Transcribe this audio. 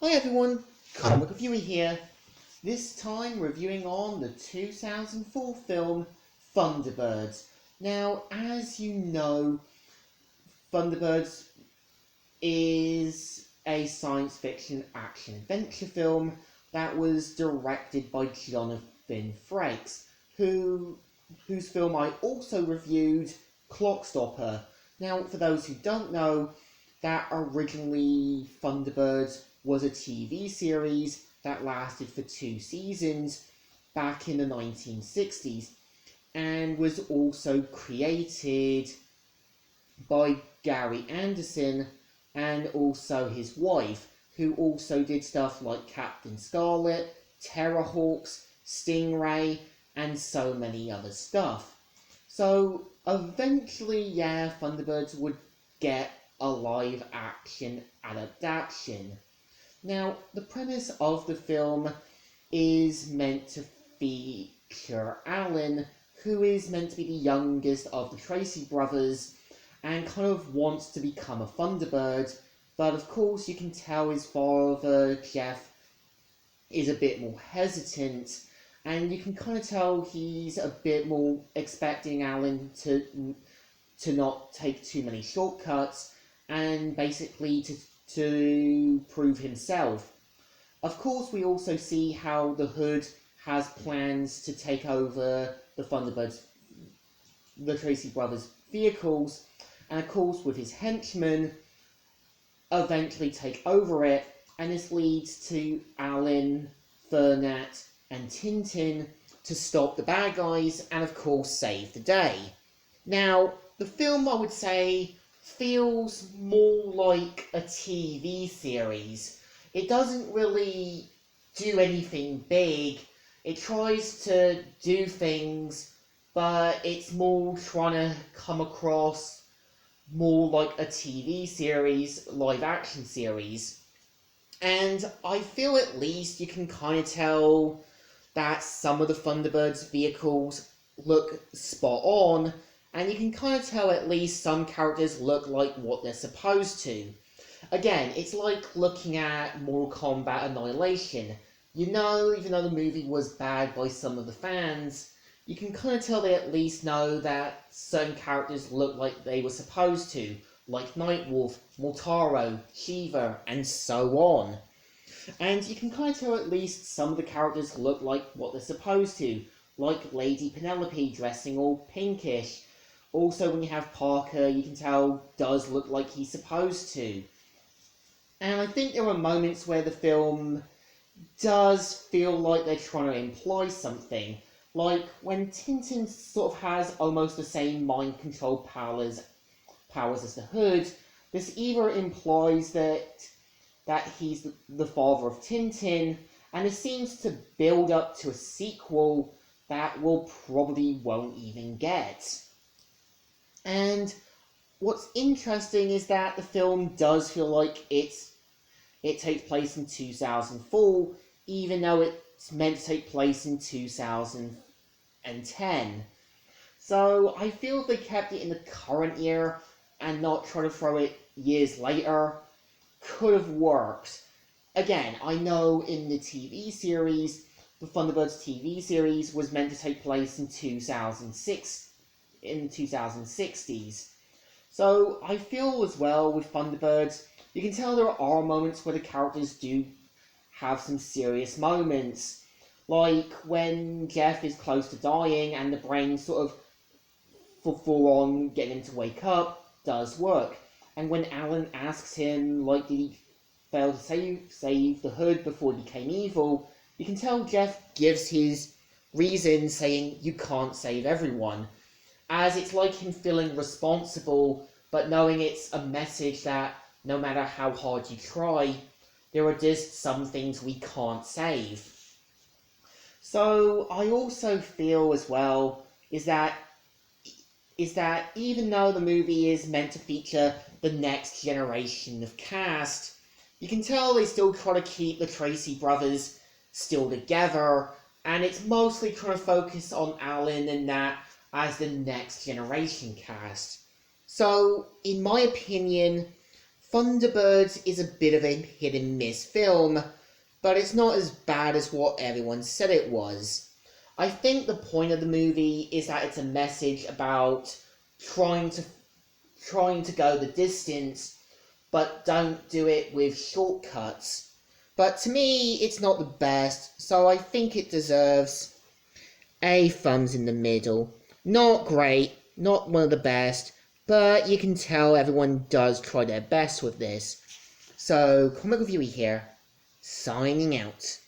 Hi everyone, Comic Reviewer here. This time reviewing on the 2004 film Thunderbirds. Now, as you know, Thunderbirds is a science fiction action adventure film that was directed by Jonathan Frakes, whose film I also reviewed, Clockstopper. Now, for those who don't know, that originally Thunderbirds was a TV series that lasted for 2 seasons back in the 1960s and was also created by Gary Anderson and also his wife, who also did stuff like Captain Scarlet, Terrorhawks, Stingray, and so many other stuff. So eventually, yeah, Thunderbirds would get a live action adaptation. Now, the premise of the film is meant to feature Alan, who is meant to be the youngest of the Tracy brothers and kind of wants to become a Thunderbird, but of course you can tell his father, Jeff, is a bit more hesitant, and you can kind of tell he's a bit more expecting Alan to not take too many shortcuts and basically to prove himself. Of course, we also see how the Hood has plans to take over the Thunderbirds, the Tracy brothers' vehicles, and of course with his henchmen eventually take over it, and this leads to Alan, Fernat, and Tintin to stop the bad guys and of course save the day. Now, the film, I would say, feels more like a TV series. It doesn't really do anything big. It tries to do things, but it's more trying to come across more like a TV series, live action series. And I feel at least you can kind of tell that some of the Thunderbirds vehicles look spot on, and you can kind of tell at least some characters look like what they're supposed to. Again, it's like looking at Mortal Kombat Annihilation. You know, even though the movie was bad by some of the fans, you can kind of tell they at least know that certain characters look like they were supposed to, like Nightwolf, Mortaro, Shiva, and so on. And you can kind of tell at least some of the characters look like what they're supposed to, like Lady Penelope dressing all pinkish. Also, when you have Parker, you can tell does look like he's supposed to. And I think there are moments where the film does feel like they're trying to imply something. Like when Tintin sort of has almost the same mind control powers as the Hood, this either implies that he's the father of Tintin, and it seems to build up to a sequel that we'll probably won't even get. And what's interesting is that the film does feel like it takes place in 2004, even though it's meant to take place in 2010. So I feel if they kept it in the current year and not try to throw it years later, could have worked. Again, I know in the TV series, the Thunderbirds TV series was meant to take place in 2006, in the 2060s. So I feel as well with Thunderbirds, you can tell there are moments where the characters do have some serious moments. Like when Jeff is close to dying and the brain sort of full on getting him to wake up does work. And when Alan asks him, like, did he fail to save the Hood before he became evil, you can tell Jeff gives his reason saying you can't save everyone, as it's like him feeling responsible, but knowing it's a message that no matter how hard you try, there are just some things we can't save. So I also feel as well is that even though the movie is meant to feature the next generation of cast, you can tell they still try to keep the Tracy brothers still together, and it's mostly trying to focus on Alan and Nat as the next generation cast. So, in my opinion, Thunderbirds is a bit of a hit and miss film, but it's not as bad as what everyone said it was. I think the point of the movie is that it's a message about trying to go the distance, but don't do it with shortcuts. But to me, it's not the best, so I think it deserves a thumbs in the middle. Not great, not one of the best, but you can tell everyone does try their best with this. So, Comic Reviewer here, signing out.